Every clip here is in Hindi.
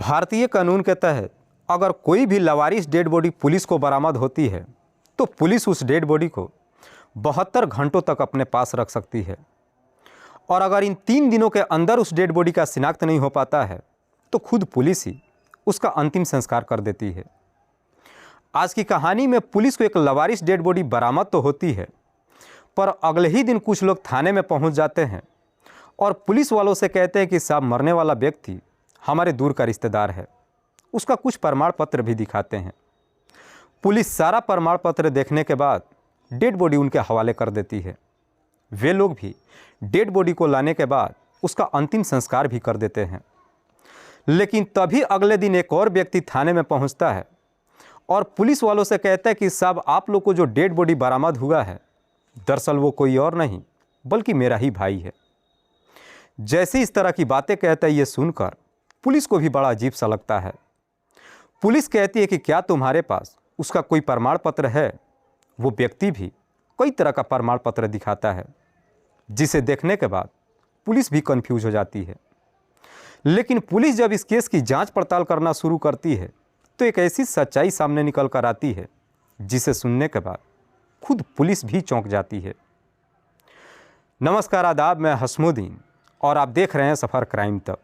भारतीय कानून के तहत अगर कोई भी लावारिस डेड बॉडी पुलिस को बरामद होती है तो पुलिस उस डेड बॉडी को 72 घंटों तक अपने पास रख सकती है। और अगर इन 3 दिनों के अंदर उस डेड बॉडी का शिनाख्त नहीं हो पाता है तो खुद पुलिस ही उसका अंतिम संस्कार कर देती है। आज की कहानी में पुलिस को एक लावारिस डेड बॉडी बरामद तो होती है, पर अगले ही दिन कुछ लोग थाने में पहुंच जाते हैं और पुलिस वालों से कहते हैं कि साहब, मरने वाला व्यक्ति हमारे दूर का रिश्तेदार है। उसका कुछ प्रमाण पत्र भी दिखाते हैं। पुलिस सारा प्रमाण पत्र देखने के बाद डेड बॉडी उनके हवाले कर देती है। वे लोग भी डेड बॉडी को लाने के बाद उसका अंतिम संस्कार भी कर देते हैं। लेकिन तभी अगले दिन एक और व्यक्ति थाने में पहुंचता है और पुलिस वालों से कहता है कि साहब, आप लोग को जो डेड बॉडी बरामद हुआ है, दरअसल वो कोई और नहीं बल्कि मेरा ही भाई है। जैसे इस तरह की बातें कहता है, ये सुनकर पुलिस को भी बड़ा अजीब सा लगता है। पुलिस कहती है कि क्या तुम्हारे पास उसका कोई प्रमाण पत्र है? वो व्यक्ति भी कई तरह का प्रमाण पत्र दिखाता है, जिसे देखने के बाद पुलिस भी कंफ्यूज हो जाती है। लेकिन पुलिस जब इस केस की जांच पड़ताल करना शुरू करती है तो एक ऐसी सच्चाई सामने निकल कर आती है जिसे सुनने के बाद खुद पुलिस भी चौंक जाती है। नमस्कार, आदाब, मैं हसमुद्दीन और आप देख रहे हैं सफ़र क्राइम तक।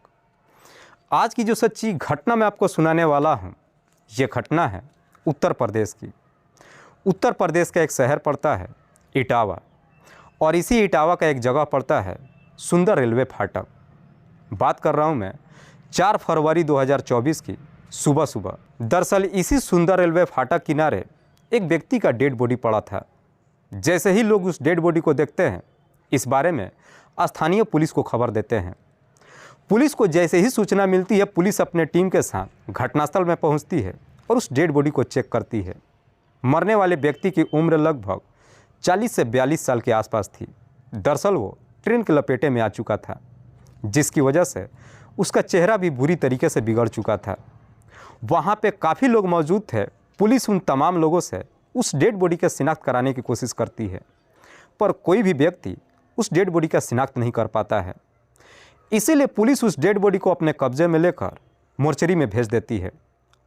आज की जो सच्ची घटना मैं आपको सुनाने वाला हूँ, ये घटना है उत्तर प्रदेश की। उत्तर प्रदेश का एक शहर पड़ता है इटावा, और इसी इटावा का एक जगह पड़ता है सुंदर रेलवे फाटक। बात कर रहा हूँ मैं 4 फरवरी 2024 की सुबह सुबह। दरअसल इसी सुंदर रेलवे फाटक किनारे एक व्यक्ति का डेड बॉडी पड़ा था। जैसे ही लोग उस डेड बॉडी को देखते हैं, इस बारे में स्थानीय पुलिस को खबर देते हैं। पुलिस को जैसे ही सूचना मिलती है, पुलिस अपने टीम के साथ घटनास्थल में पहुंचती है और उस डेड बॉडी को चेक करती है। मरने वाले व्यक्ति की उम्र लगभग 40 से 42 साल के आसपास थी। दरअसल वो ट्रेन के लपेटे में आ चुका था, जिसकी वजह से उसका चेहरा भी बुरी तरीके से बिगड़ चुका था। वहाँ पे काफ़ी लोग मौजूद थे। पुलिस उन तमाम लोगों से उस डेड बॉडी का शिनाख्त कराने की कोशिश करती है, पर कोई भी व्यक्ति उस डेड बॉडी का शिनाख्त नहीं कर पाता है। इसीलिए पुलिस उस डेड बॉडी को अपने कब्जे में लेकर मोर्चरी में भेज देती है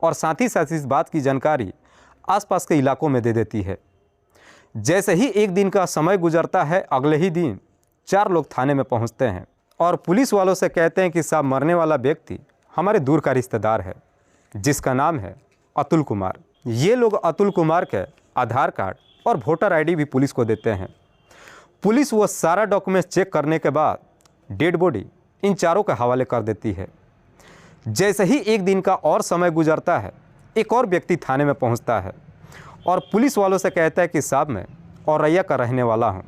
और साथ ही साथ इस बात की जानकारी आसपास के इलाकों में दे देती है। जैसे ही एक दिन का समय गुजरता है, अगले ही दिन 4 लोग थाने में पहुंचते हैं और पुलिस वालों से कहते हैं कि साहब, मरने वाला व्यक्ति हमारे दूर का रिश्तेदार है, जिसका नाम है अतुल कुमार। ये लोग अतुल कुमार के आधार कार्ड और वोटर आईडी भी पुलिस को देते हैं। पुलिस वो सारा डॉक्यूमेंट्स चेक करने के बाद डेड बॉडी इन चारों के हवाले कर देती है। जैसे ही एक दिन का और समय गुजरता है, एक और व्यक्ति थाने में पहुंचता है और पुलिस वालों से कहता है कि साहब, मैं औरैया का रहने वाला हूं।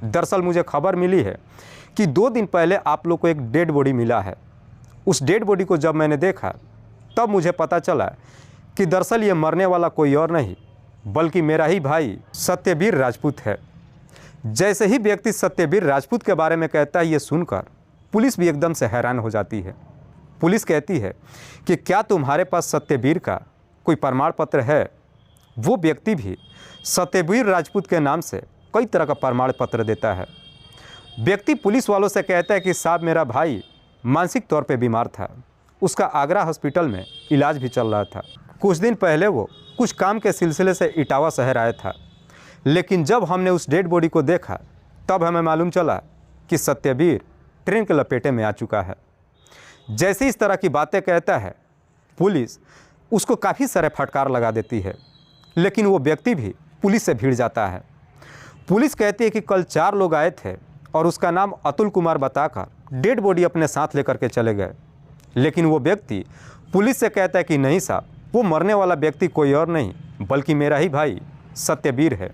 दरअसल मुझे खबर मिली है कि 2 दिन पहले आप लोग को एक डेड बॉडी मिला है। उस डेड बॉडी को जब मैंने देखा तब मुझे पता चला कि दरअसल ये मरने वाला कोई और नहीं बल्कि मेरा ही भाई सत्यवीर राजपूत है। जैसे ही व्यक्ति सत्यवीर राजपूत के बारे में कहता है, ये सुनकर पुलिस भी एकदम से हैरान हो जाती है। पुलिस कहती है कि क्या तुम्हारे पास सत्यवीर का कोई प्रमाण पत्र है? वो व्यक्ति भी सत्यवीर राजपूत के नाम से कई तरह का प्रमाण पत्र देता है। व्यक्ति पुलिस वालों से कहता है कि साहब, मेरा भाई मानसिक तौर पे बीमार था, उसका आगरा हॉस्पिटल में इलाज भी चल रहा था। कुछ दिन पहले वो कुछ काम के सिलसिले से इटावा शहर आया था, लेकिन जब हमने उस डेड बॉडी को देखा तब हमें मालूम चला कि सत्यवीर ट्रेन के लपेटे में आ चुका है। जैसे इस तरह की बातें कहता है, पुलिस उसको काफ़ी सारे फटकार लगा देती है, लेकिन वो व्यक्ति भी पुलिस से भिड़ जाता है। पुलिस कहती है कि कल 4 लोग आए थे और उसका नाम अतुल कुमार बताकर डेड बॉडी अपने साथ लेकर के चले गए। लेकिन वो व्यक्ति पुलिस से कहता है कि नहीं साहब, वो मरने वाला व्यक्ति कोई और नहीं बल्कि मेरा ही भाई सत्यवीर है।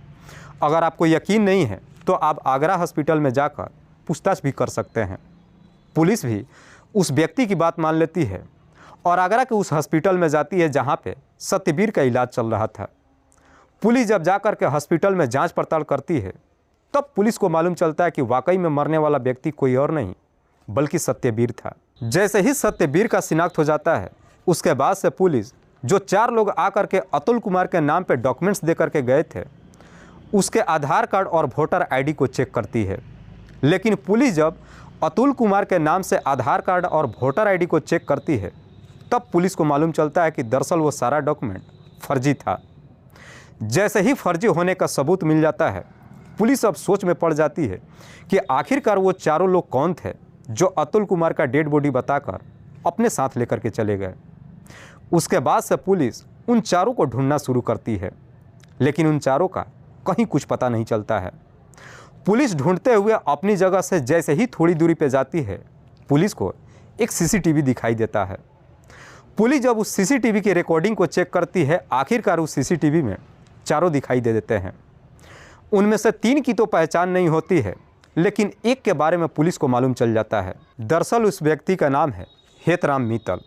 अगर आपको यकीन नहीं है तो आप आगरा हॉस्पिटल में जाकर पूछताछ भी कर सकते हैं। पुलिस भी उस व्यक्ति की बात मान लेती है और आगरा के उस हॉस्पिटल में जाती है जहां पे सत्यवीर का इलाज चल रहा था। पुलिस जब जाकर के हॉस्पिटल में जांच पड़ताल करती है तब पुलिस को मालूम चलता है कि वाकई में मरने वाला व्यक्ति कोई और नहीं बल्कि सत्यवीर था। जैसे ही सत्यवीर का शिनाख्त हो जाता है, उसके बाद से पुलिस जो 4 लोग आकर के अतुल कुमार के नाम पे डॉक्यूमेंट्स दे करके गए थे, उसके आधार कार्ड और वोटर आईडी को चेक करती है। लेकिन पुलिस जब अतुल कुमार के नाम से आधार कार्ड और वोटर आईडी को चेक करती है तब पुलिस को मालूम चलता है कि दरअसल वो सारा डॉक्यूमेंट फर्जी था। जैसे ही फर्जी होने का सबूत मिल जाता है, पुलिस अब सोच में पड़ जाती है कि आखिरकार वो चारों लोग कौन थे जो अतुल कुमार का डेड बॉडी बताकर अपने साथ लेकर के चले गए। उसके बाद से पुलिस उन चारों को ढूंढना शुरू करती है, लेकिन उन चारों का कहीं कुछ पता नहीं चलता है। पुलिस ढूंढते हुए अपनी जगह से जैसे ही थोड़ी दूरी पर जाती है, पुलिस को एक सीसीटीवी दिखाई देता है। पुलिस जब उस सीसीटीवी की रिकॉर्डिंग को चेक करती है, आखिरकार उस सीसीटीवी में चारों दिखाई दे देते हैं। उनमें से 3 की तो पहचान नहीं होती है, लेकिन एक के बारे में पुलिस को मालूम चल जाता है। दरअसल उस व्यक्ति का नाम है हेतराम मित्तल।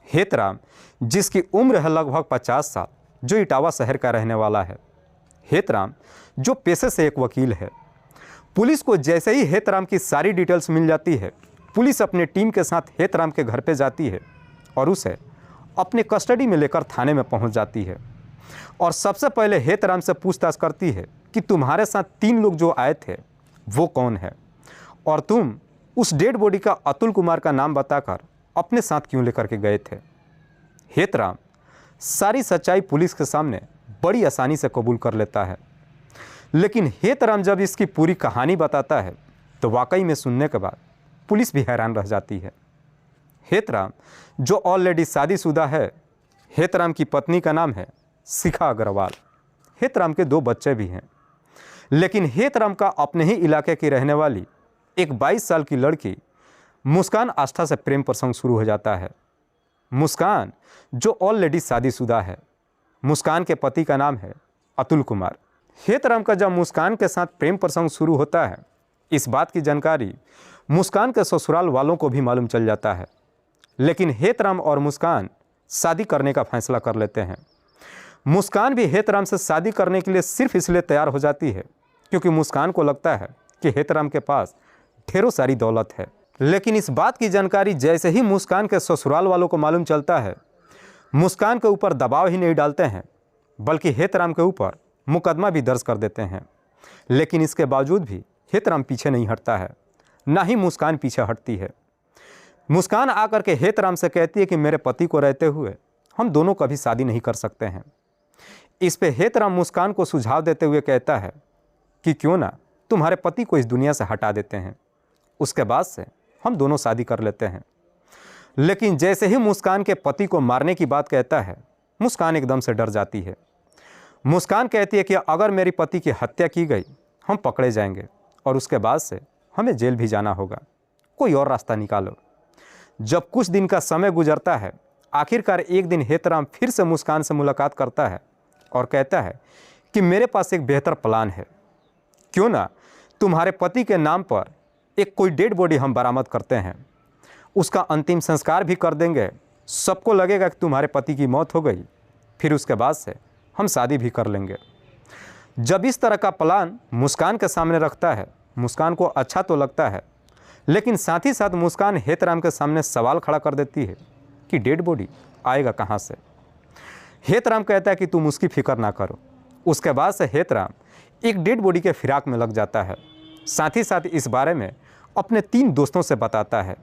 हेतराम, जिसकी उम्र है लगभग 50 साल, जो इटावा शहर का रहने वाला है। हेतराम जो पेशे से एक वकील है। पुलिस को जैसे ही हेतराम की सारी डिटेल्स मिल जाती है, पुलिस अपने टीम के साथ हेतराम के घर पे जाती है और उसे अपने कस्टडी में लेकर थाने में पहुंच जाती है। और सबसे पहले हेतराम से पूछताछ करती है कि तुम्हारे साथ 3 लोग जो आए थे वो कौन है, और तुम उस डेड बॉडी का अतुल कुमार का नाम बताकर अपने साथ क्यों लेकर के गए थे। हेतराम सारी सच्चाई पुलिस के सामने बड़ी आसानी से कबूल कर लेता है, लेकिन हेतराम जब इसकी पूरी कहानी बताता है तो वाकई में सुनने के बाद पुलिस भी हैरान रह जाती है। हेतराम जो ऑलरेडी शादीशुदा है, हेतराम की पत्नी का नाम है शिखा अग्रवाल। हेतराम के 2 बच्चे भी हैं, लेकिन हेतराम का अपने ही इलाके की रहने वाली एक 22 साल की लड़की मुस्कान आस्था से प्रेम प्रसंग शुरू हो जाता है। मुस्कान जो ऑलरेडी शादीशुदा है। मुस्कान के पति का नाम है अतुल कुमार। हेतराम का जब मुस्कान के साथ प्रेम प्रसंग शुरू होता है, इस बात की जानकारी मुस्कान के ससुराल वालों को भी मालूम चल जाता है, लेकिन हेतराम और मुस्कान शादी करने का फैसला कर लेते हैं। मुस्कान भी हेतराम से शादी करने के लिए सिर्फ इसलिए तैयार हो जाती है क्योंकि मुस्कान को लगता है कि हेतराम के पास ढेरों सारी दौलत है। लेकिन इस बात की जानकारी जैसे ही मुस्कान के ससुराल वालों को मालूम चलता है, मुस्कान के ऊपर दबाव ही नहीं डालते हैं, बल्कि हेतराम के ऊपर मुकदमा भी दर्ज कर देते हैं। लेकिन इसके बावजूद भी हेतराम पीछे नहीं हटता है, ना ही मुस्कान पीछे हटती है। मुस्कान आकर के हेतराम से कहती है कि मेरे पति को रहते हुए हम दोनों कभी शादी नहीं कर सकते हैं। इस पे हेतराम मुस्कान को सुझाव देते हुए कहता है कि क्यों ना तुम्हारे पति को इस दुनिया से हटा देते हैं, उसके बाद से हम दोनों शादी कर लेते हैं। लेकिन जैसे ही मुस्कान के पति को मारने की बात कहता है, मुस्कान एकदम से डर जाती है। मुस्कान कहती है कि अगर मेरी पति की हत्या की गई, हम पकड़े जाएंगे और उसके बाद से हमें जेल भी जाना होगा, कोई और रास्ता निकालो। जब कुछ दिन का समय गुजरता है, आखिरकार एक दिन हेतराम फिर से मुस्कान से मुलाकात करता है और कहता है कि मेरे पास एक बेहतर प्लान है, क्यों ना तुम्हारे पति के नाम पर एक कोई डेड बॉडी हम बरामद करते हैं, उसका अंतिम संस्कार भी कर देंगे, सबको लगेगा कि तुम्हारे पति की मौत हो गई, फिर उसके बाद से हम शादी भी कर लेंगे। जब इस तरह का प्लान मुस्कान के सामने रखता है, मुस्कान को अच्छा तो लगता है, लेकिन साथ ही साथ मुस्कान हेतराम के सामने सवाल खड़ा कर देती है कि डेड बॉडी आएगा कहाँ से। हेतराम कहता है कि तुम उसकी फिक्र ना करो। उसके बाद से हेतराम एक डेड बॉडी के फिराक में लग जाता है। साथ ही साथ इस बारे में अपने 3 दोस्तों से बताता है,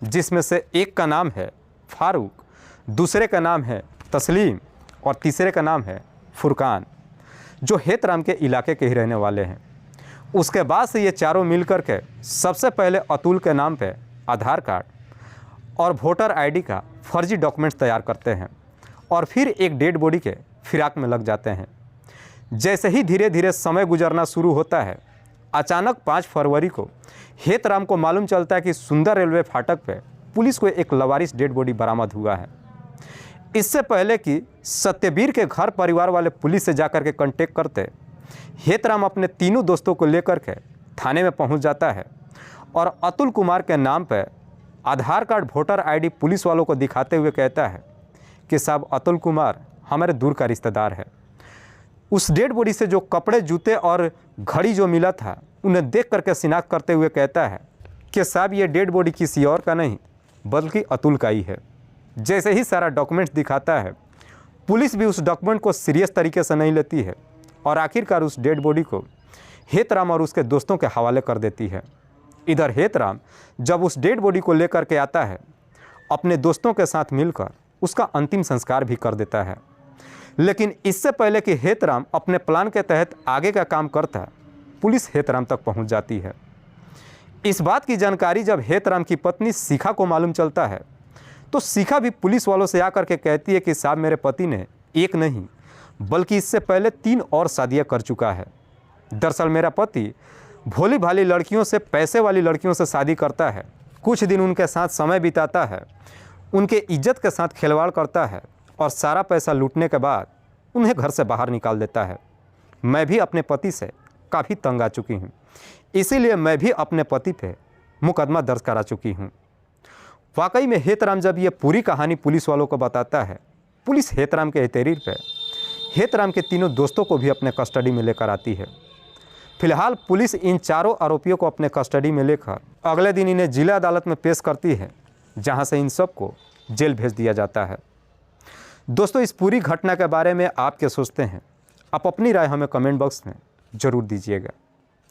जिसमें से एक का नाम है फारूक, दूसरे का नाम है तस्लीम और तीसरे का नाम है फुरकान, जो हेतराम के इलाके के ही रहने वाले हैं। उसके बाद से ये चारों मिलकर के सबसे पहले अतुल के नाम पे आधार कार्ड और वोटर आईडी का फर्जी डॉक्यूमेंट्स तैयार करते हैं और फिर एक डेड बॉडी के फिराक में लग जाते हैं। जैसे ही धीरे धीरे समय गुजरना शुरू होता है, अचानक 5 फरवरी को हेतराम को मालूम चलता है कि सुंदर रेलवे फाटक पे पुलिस को एक लवारिस डेड बॉडी बरामद हुआ है। इससे पहले कि सत्यवीर के घर परिवार वाले पुलिस से जाकर के कांटेक्ट करते, हेतराम अपने तीनों दोस्तों को लेकर के थाने में पहुंच जाता है और अतुल कुमार के नाम पर आधार कार्ड वोटर आईडी पुलिस वालों को दिखाते हुए कहता है कि साहब अतुल कुमार हमारे दूर का रिश्तेदार है। उस डेड बॉडी से जो कपड़े, जूते और घड़ी जो मिला था, उन्हें देख करके शिनाख्त करते हुए कहता है कि साहब ये डेड बॉडी किसी और का नहीं बल्कि अतुल का ही है। जैसे ही सारा डॉक्यूमेंट्स दिखाता है, पुलिस भी उस डॉक्यूमेंट को सीरियस तरीके से नहीं लेती है और आखिरकार उस डेड बॉडी को हेतराम और उसके दोस्तों के हवाले कर देती है। इधर हेतराम जब उस डेड बॉडी को लेकर के आता है अपने दोस्तों के साथ मिलकर उसका अंतिम संस्कार भी कर देता है। लेकिन इससे पहले कि हेतराम अपने प्लान के तहत आगे का काम करता, पुलिस हेतराम तक पहुंच जाती है। इस बात की जानकारी जब हेतराम की पत्नी शिखा को मालूम चलता है तो शिखा भी पुलिस वालों से आकर के कहती है कि साहब, मेरे पति ने एक नहीं बल्कि इससे पहले 3 और शादियां कर चुका है। दरअसल मेरा पति भोली भाली लड़कियों से, पैसे वाली लड़कियों से शादी करता है, कुछ दिन उनके साथ समय बिताता है, उनके इज्जत के साथ खिलवाड़ करता है और सारा पैसा लूटने के बाद उन्हें घर से बाहर निकाल देता है। मैं भी अपने पति से काफ़ी तंग आ चुकी हूँ, इसीलिए मैं भी अपने पति पे मुकदमा दर्ज करा चुकी हूँ। वाकई में हेतराम जब ये पूरी कहानी पुलिस वालों को बताता है, पुलिस हेतराम के तहरीर पे हेतराम के तीनों दोस्तों को भी अपने कस्टडी में लेकर आती है। फिलहाल पुलिस इन चारों आरोपियों को अपने कस्टडी में लेकर अगले दिन इन्हें जिला अदालत में पेश करती है, जहां से इन सबको जेल भेज दिया जाता है। दोस्तों, इस पूरी घटना के बारे में आप क्या सोचते हैं? आप अपनी राय हमें कमेंट बॉक्स में ज़रूर दीजिएगा।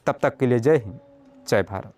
तब तक के लिए जय हिंद, जय भारत।